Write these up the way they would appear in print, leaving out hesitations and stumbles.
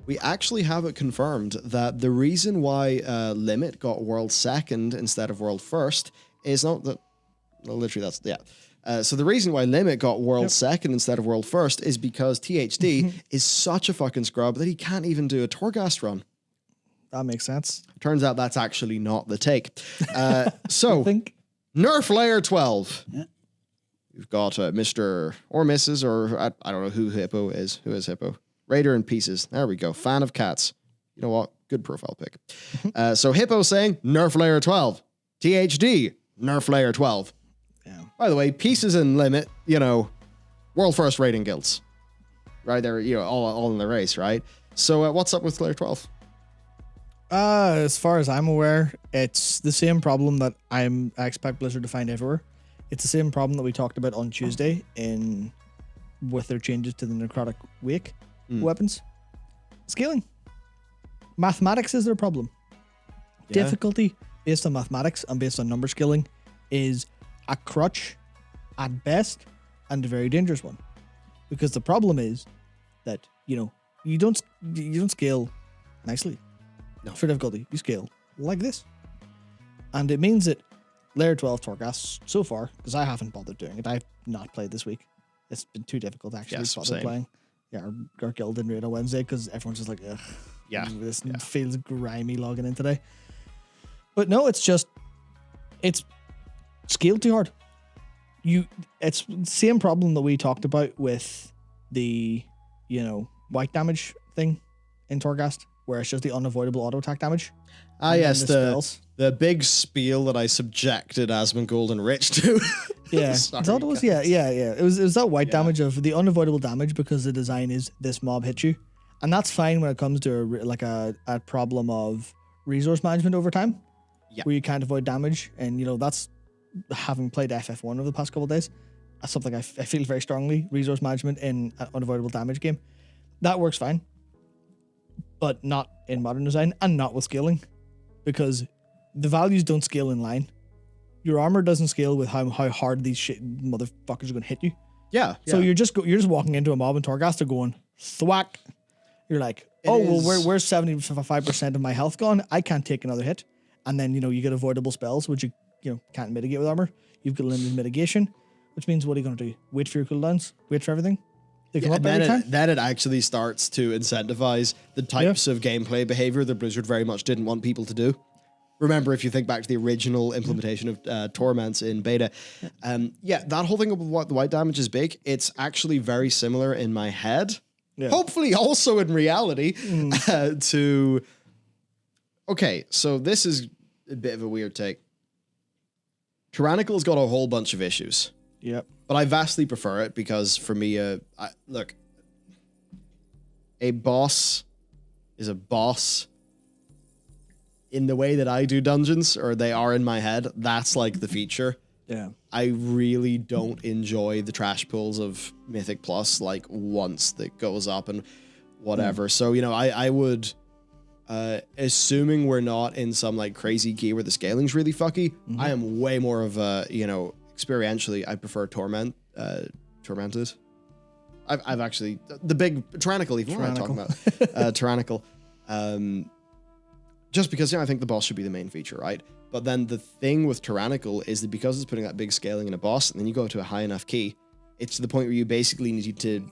We actually have it confirmed that the reason why Limit got world second instead of world first is not that. Well, literally, that's so the reason why Limit got world second instead of world first is because THD is such a fucking scrub that he can't even do a Torghast run. That makes sense. Turns out that's actually not the take. So nerf layer 12. Yeah. We've got Mr. or Mrs. or I don't know who Hippo is. Who is Hippo? Raider in pieces. There we go. Fan of cats. You know what? Good profile pic. So Hippo saying nerf layer 12. THD nerf layer 12. Yeah. By the way, pieces and Limit, world first rating guilds. Right? They're all in the race, right? So what's up with layer 12? As far as I'm aware, it's the same problem that I expect Blizzard to find everywhere. It's the same problem that we talked about on Tuesday with their changes to the Necrotic Wake weapons. Scaling. Mathematics is their problem. Yeah. Difficulty based on mathematics and based on number scaling is a crutch at best and a very dangerous one. Because the problem is that, you don't scale nicely. No. For difficulty, you scale like this. And it means that layer 12 Torghast so far, because I haven't bothered doing it, I've not played this week. It's been too difficult actually Yes, to bother same. playing. Yeah, our guild didn't raid on Wednesday because everyone's just like, ugh. Yeah. This feels grimy logging in today. But no, it's scaled too hard. It's the same problem that we talked about with the, white damage thing in Torghast, where it's just the unavoidable auto attack damage. Ah, And then yes, the big spiel that I subjected Asmongold and Rich to. Yeah, Sorry, is that what it was? guys. Yeah. It was that white damage of the unavoidable damage because the design is this mob hits you, and that's fine when it comes to a problem of resource management over time, where you can't avoid damage, and that's having played FF1 over the past couple of days. That's something I feel very strongly. Resource management in an unavoidable damage game, that works fine, but not in modern design and not with scaling, because the values don't scale in line. Your armor doesn't scale with how hard these motherfuckers are going to hit you. Yeah. So you're just walking into a mob in Torghast, they're going thwack. You're like, where's 75% of my health gone? I can't take another hit. And then you get avoidable spells, which you can't mitigate with armor. You've got limited mitigation, which means what are you going to do? Wait for your cooldowns? Wait for everything? They come up every time? Then it actually starts to incentivize the types of gameplay behavior that Blizzard very much didn't want people to do. Remember, if you think back to the original implementation of Torments in beta, that whole thing of what the white damage is big, it's actually very similar in my head. Yeah. Hopefully also in reality to... Okay, so this is a bit of a weird take. Tyrannical's got a whole bunch of issues. Yep. But I vastly prefer it because for me, look, a boss is a boss in the way that I do dungeons, or they are in my head. That's like the feature. Yeah. I really don't enjoy the trash pulls of Mythic Plus, like once that goes up and whatever. So, I would, assuming we're not in some like crazy key where the scaling's really fucky, I am way more of a, experientially, I prefer Tormented. I've actually, the big Tyrannical, even what am I talking about? Tyrannical. Just because I think the boss should be the main feature, right? But then the thing with Tyrannical is that because it's putting that big scaling in a boss, and then you go to a high enough key, it's to the point where you basically need to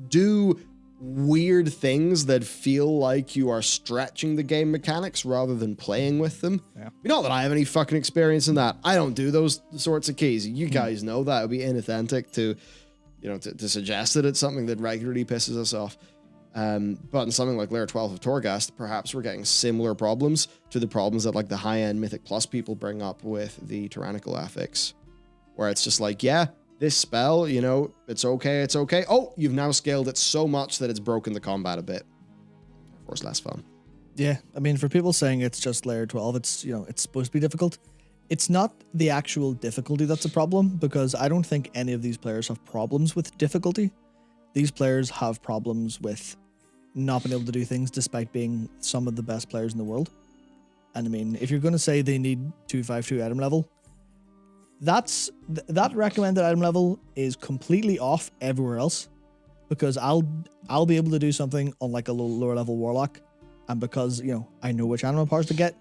do weird things that feel like you are stretching the game mechanics rather than playing with them. Yeah. Not that I have any fucking experience in that. I don't do those sorts of keys. You guys know that. It would be inauthentic to suggest that it's something that regularly pisses us off. But in something like Layer 12 of Torghast, perhaps we're getting similar problems to the problems that like the high-end Mythic Plus people bring up with the Tyrannical affix, where it's just like, this spell, it's okay. Oh, you've now scaled it so much that it's broken the combat a bit. Of course, less fun. Yeah, I mean, for people saying it's just layer 12, it's, it's supposed to be difficult. It's not the actual difficulty that's a problem, because I don't think any of these players have problems with difficulty. These players have problems with not being able to do things despite being some of the best players in the world. And I mean, if you're going to say they need 252 item level, that recommended item level is completely off everywhere else. because I'll be able to do something on like a lower level warlock, and because I know which animal powers to get,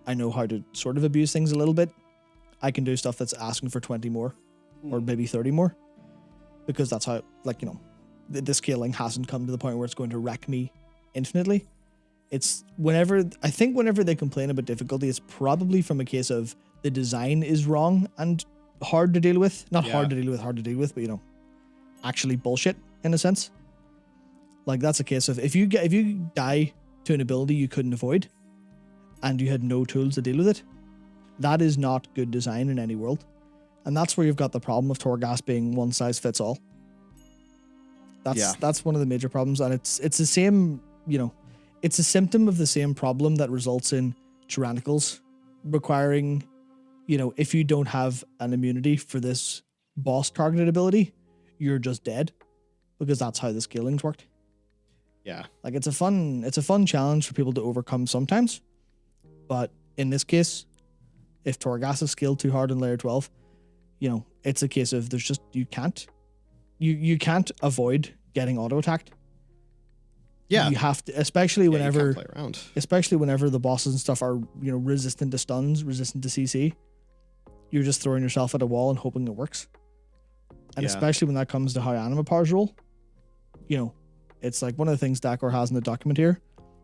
I know how to sort of abuse things a little bit. I can do stuff that's asking for 20 more, or maybe 30 more, because that's how the scaling hasn't come to the point where it's going to wreck me infinitely. It's whenever they complain about difficulty, it's probably from a case of the design is wrong and hard to deal with. Not hard to deal with, but actually bullshit in a sense. Like that's a case of if you die to an ability you couldn't avoid and you had no tools to deal with it, that is not good design in any world. And that's where you've got the problem of Torghast being one size fits all. That's one of the major problems, and it's the same, it's a symptom of the same problem that results in tyrannicals requiring, if you don't have an immunity for this boss targeted ability, you're just dead, because that's how the scaling's worked. Yeah. Like it's a fun challenge for people to overcome sometimes, but in this case, if Torghast is scaled too hard in layer 12, it's a case of there's just you can't avoid getting auto attacked. Yeah, you have to, especially whenever you can't play around. Especially whenever the bosses and stuff are resistant to stuns, resistant to CC. You're just throwing yourself at a wall and hoping it works. And especially when that comes to how anima powers roll, it's like one of the things Dakor has in the document here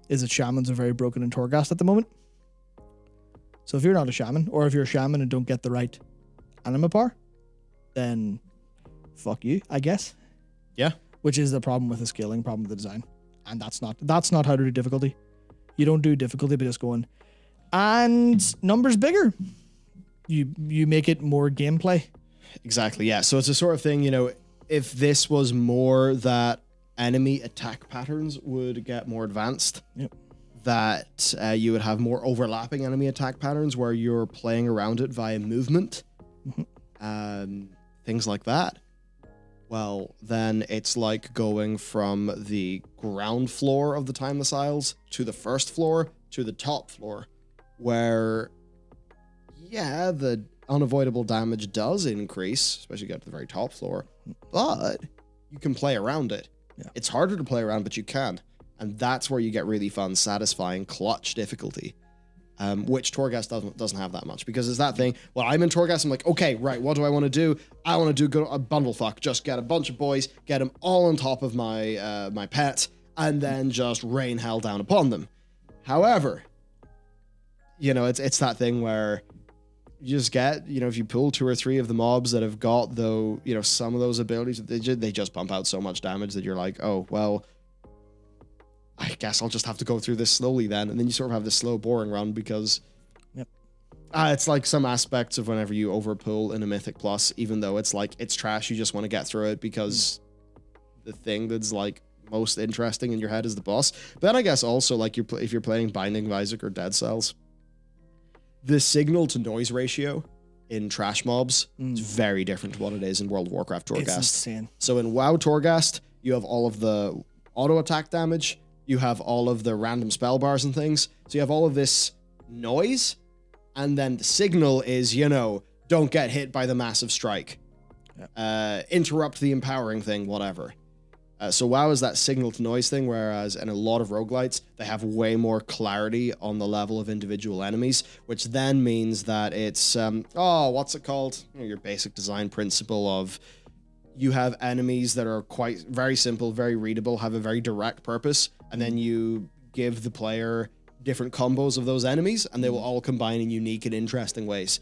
is that shamans are very broken in Torghast at the moment. So if you're not a shaman, or if you're a shaman and don't get the right anima power, then fuck you, I guess. Yeah. Which is the problem with the scaling, problem with the design. And that's not how to do difficulty. You don't do difficulty by just going, and numbers bigger. You make it more gameplay. Exactly, yeah. So it's a sort of thing, if this was more that enemy attack patterns would get more advanced, that you would have more overlapping enemy attack patterns where you're playing around it via movement, things like that. Well, then it's like going from the ground floor of the Timeless Isles to the first floor to the top floor, where, the unavoidable damage does increase, especially get to the very top floor, but you can play around it. Yeah. It's harder to play around, but you can. And that's where you get really fun, satisfying, clutch difficulty. Which Torghast doesn't have that much, because it's that thing. Well, I'm in Torghast, I'm like, okay, right, what do I want to do? I want to do a bundle fuck, just get a bunch of boys, get them all on top of my my pet, and then just rain hell down upon them. However, it's that thing where you just get, if you pull 2 or 3 of the mobs that have got some of those abilities, they just pump out so much damage that you're like, oh, well, I guess I'll just have to go through this slowly then. And then you sort of have this slow, boring run because it's like some aspects of whenever you overpull in a Mythic Plus, even though it's like, it's trash, you just want to get through it because the thing that's like most interesting in your head is the boss. But then I guess also like if you're playing Binding of Isaac or Dead Cells, the signal to noise ratio in trash mobs is very different to what it is in World of Warcraft Torghast. It's insane. So in WoW Torghast, you have all of the auto attack damage, you have all of the random spell bars and things. So you have all of this noise, and then the signal is, don't get hit by the massive strike. Interrupt the empowering thing, whatever. So WoW is that signal to noise thing, whereas in a lot of roguelites, they have way more clarity on the level of individual enemies, which then means that it's, what's it called? Your basic design principle of you have enemies that are very simple, very readable, have a very direct purpose, and then you give the player different combos of those enemies, and they will all combine in unique and interesting ways.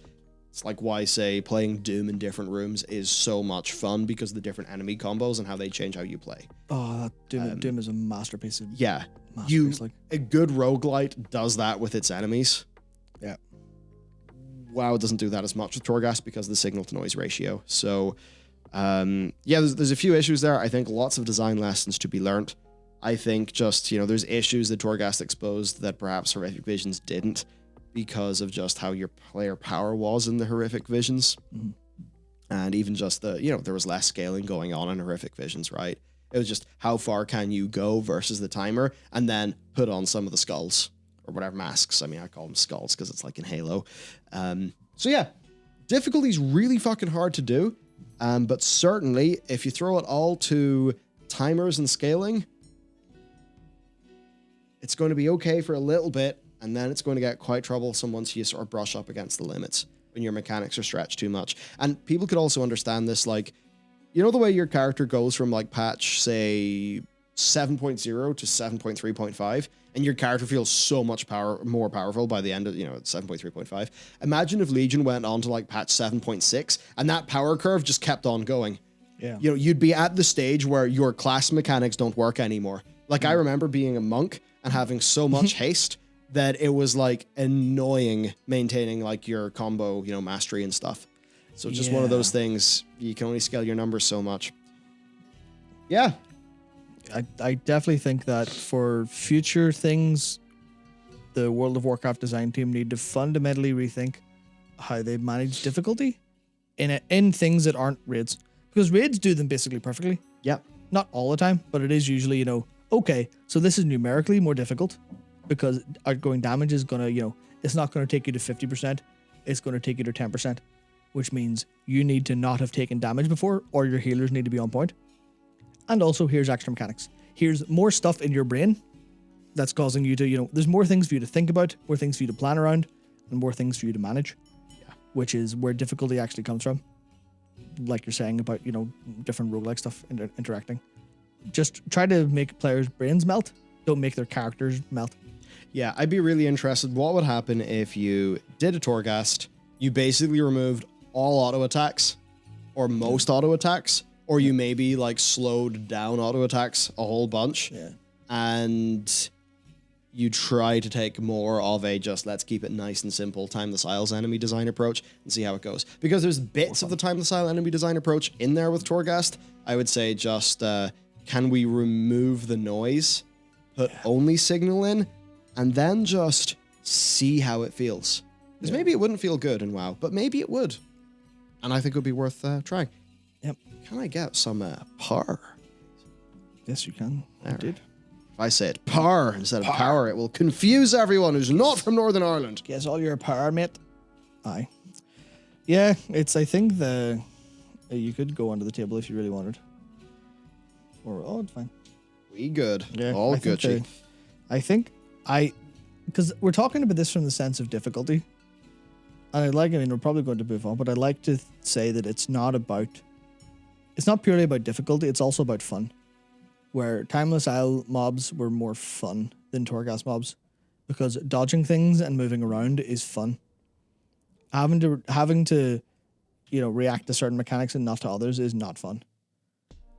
It's like why, say, playing Doom in different rooms is so much fun, because of the different enemy combos and how they change how you play. Oh, Doom is a masterpiece. A good roguelite does that with its enemies. Yeah. WoW doesn't do that as much with Torghast because of the signal to noise ratio. So, there's a few issues there. I think lots of design lessons to be learnt. I think just, there's issues that Torghast exposed that perhaps Horrific Visions didn't, because of just how your player power was in the Horrific Visions. Mm-hmm. And even just there was less scaling going on in Horrific Visions, right? It was just how far can you go versus the timer, and then put on some of the skulls or whatever masks. I mean, I call them skulls because it's like in Halo. Difficulty's really fucking hard to do. But certainly if you throw it all to timers and scaling, it's going to be okay for a little bit, and then it's going to get quite troublesome once you sort of brush up against the limits, when your mechanics are stretched too much. And people could also understand this, like, you know the way your character goes from like patch, say, 7.0 to 7.3.5, and your character feels so much more powerful by the end of, 7.3.5. Imagine if Legion went on to like patch 7.6, and that power curve just kept on going. Yeah. You'd be at the stage where your class mechanics don't work anymore. Like, I remember being a monk and having so much haste that it was like annoying maintaining like your combo, mastery and stuff. So just one of those things, you can only scale your numbers so much. Yeah. I definitely think that for future things, the World of Warcraft design team need to fundamentally rethink how they manage difficulty in things that aren't raids. Because raids do them basically perfectly. Yep. Not all the time, but it is usually, okay, so this is numerically more difficult because outgoing damage is going to, it's not going to take you to 50%. It's going to take you to 10%, which means you need to not have taken damage before, or your healers need to be on point. And also, here's extra mechanics. Here's more stuff in your brain that's causing you to, there's more things for you to think about, more things for you to plan around, and more things for you to manage. Yeah. Which is where difficulty actually comes from. Like you're saying about, different roguelike stuff interacting. Just try to make players' brains melt. Don't make their characters melt. Yeah, I'd be really interested. What would happen if you did a Torghast, you basically removed all auto attacks, or most auto attacks, or you maybe like slowed down auto attacks a whole bunch, and you try to take more of a just let's keep it nice and simple, time the Sile's enemy design approach and see how it goes. Because there's bits of the time the Sile enemy design approach in there with Torghast. I would say just can we remove the noise, put only signal in, and then just see how it feels. Because maybe it wouldn't feel good in WoW, but maybe it would. And I think it would be worth trying. Yep. Can I get some par? Yes, you can. I did. If I say it par instead of power, it will confuse everyone who's not from Northern Ireland. Guess all your power, mate. Aye. Yeah, I think you could go under the table if you really wanted. Or, it's fine. We good. Yeah, all Gucci. Because we're talking about this from the sense of difficulty. And we're probably going to move on, but I'd like to say that it's not purely about difficulty, it's also about fun. Where Timeless Isle mobs were more fun than Torghast mobs, because dodging things and moving around is fun. Having to react to certain mechanics and not to others is not fun.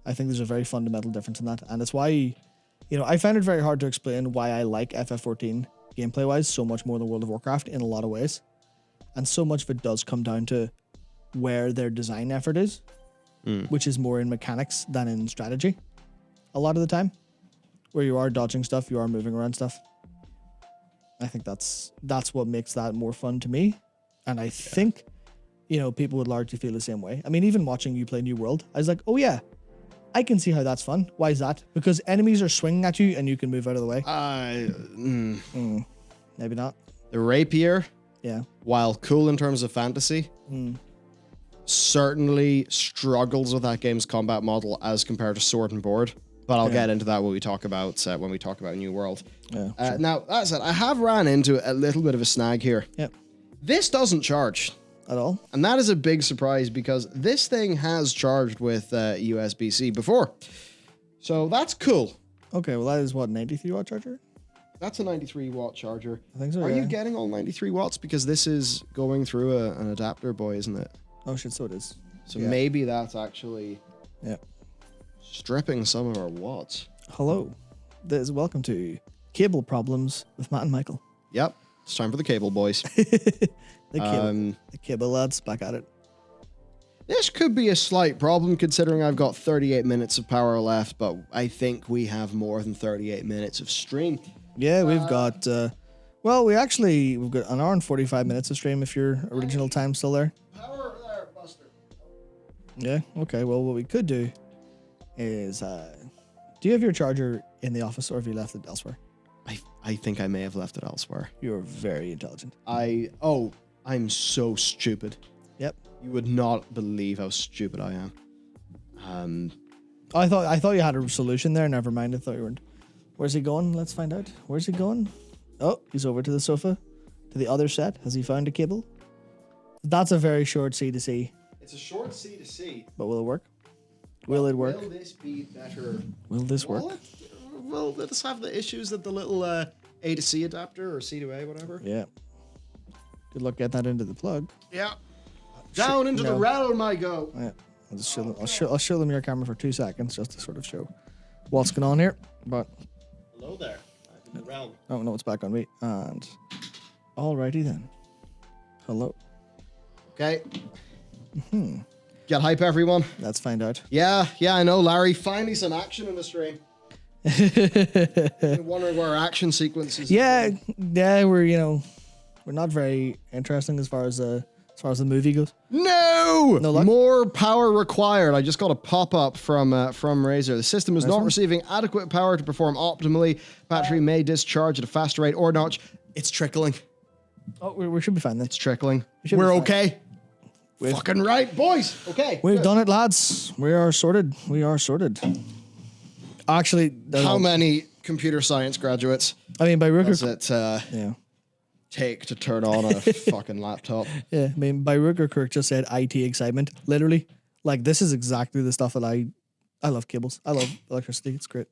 I think there's a very fundamental difference in that, and it's why, I find it very hard to explain why I like FF14 gameplay-wise so much more than World of Warcraft in a lot of ways, and so much of it does come down to where their design effort is, which is more in mechanics than in strategy. A lot of the time, where you are dodging stuff, you are moving around stuff. I think that's what makes that more fun to me, and I think people would largely feel the same way. I mean, even watching you play New World, I was like, oh yeah, I can see how that's fun. Why is that? Because enemies are swinging at you and you can move out of the way. Maybe not. The rapier, yeah, while cool in terms of fantasy, certainly struggles with that game's combat model as compared to Sword and Board. But I'll get into that when we talk about New World. Yeah, sure. Now, that said, I have ran into a little bit of a snag here. Yep. This doesn't charge. At all? And that is a big surprise because this thing has charged with USB-C before. So that's cool. Okay, well that is what, 93 watt charger? That's a 93 watt charger. I think so, Are you getting all 93 watts? Because this is going through an adapter, boy, isn't it? Oh shit, so it is. So maybe that's actually Yep. stripping some of our watts. Hello. Welcome to Cable Problems with Matt and Michael. Yep. It's time for the cable boys. The cable lads, back at it. This could be a slight problem considering I've got 38 minutes of power left, but I think we have more than 38 minutes of stream. Yeah, we've got, we've got an hour and 45 minutes of stream if your original time's still there. Power there, Buster. Yeah, okay, well, what we could do is, do you have your charger in the office or have you left it elsewhere? I think I may have left it elsewhere. You're very intelligent. I'm so stupid. Yep. You would not believe how stupid I am. I thought you had a solution there. Never mind. I thought you weren't. Where's he going? Let's find out. Where's he going? Oh, he's over to the sofa. To the other set. Has he found a cable? That's a very short C to C. It's a short C to C. But will it work? Will it work? Will this be better? Will this work? Will this have the issues that the little A to C adapter or C to A, whatever? Yeah. Good luck getting that into the plug. Yeah. Down into the realm I go. Yeah. I'll show them your camera for 2 seconds just to sort of show what's going on here. But hello there. I'm in the realm. oh no, it's back on me. And alrighty then. Hello. Okay. Get hype, everyone. Let's find out. Yeah, I know, Larry. Finally, some action in the stream. I'm wondering where our action sequences. Yeah, we're not very interesting as far as the movie goes. No luck? More power required. I just got a pop-up from Razer. The system is not receiving adequate power to perform optimally. Battery may discharge at a faster rate or not. It's trickling. Oh, we should be fine then. It's trickling. should We're be fine. okay. Fucking right, boys. Okay. We've done it, lads. We are sorted. Actually, How many computer science graduates I mean, by does Rooker. it take to turn on a fucking laptop? Yeah, I mean, by Rooker Kirk just said IT excitement. Literally, like this is exactly the stuff that I love cables. I love electricity. It's great.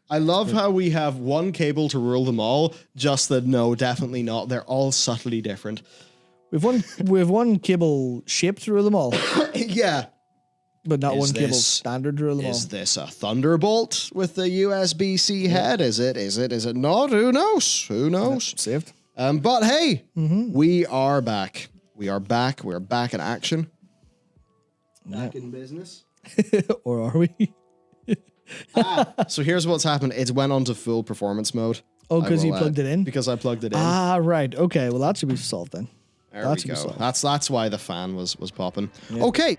I love how we have one cable to rule them all, just that no, definitely not. They're all subtly different. We've one cable shape to rule them all, Yeah. but not Is one cable this- standard to rule them all. Is this a Thunderbolt with the USB-C head? Is it not? Who knows? Saved. But hey, we are back. We are back. We're back in action. Back in business. Or are we? So here's what's happened. It's went on to full performance mode. Oh, because you plugged it in? Because I plugged it in. Ah, right. Okay. Well, that should be solved then. There we go. That's why the fan was popping. Okay.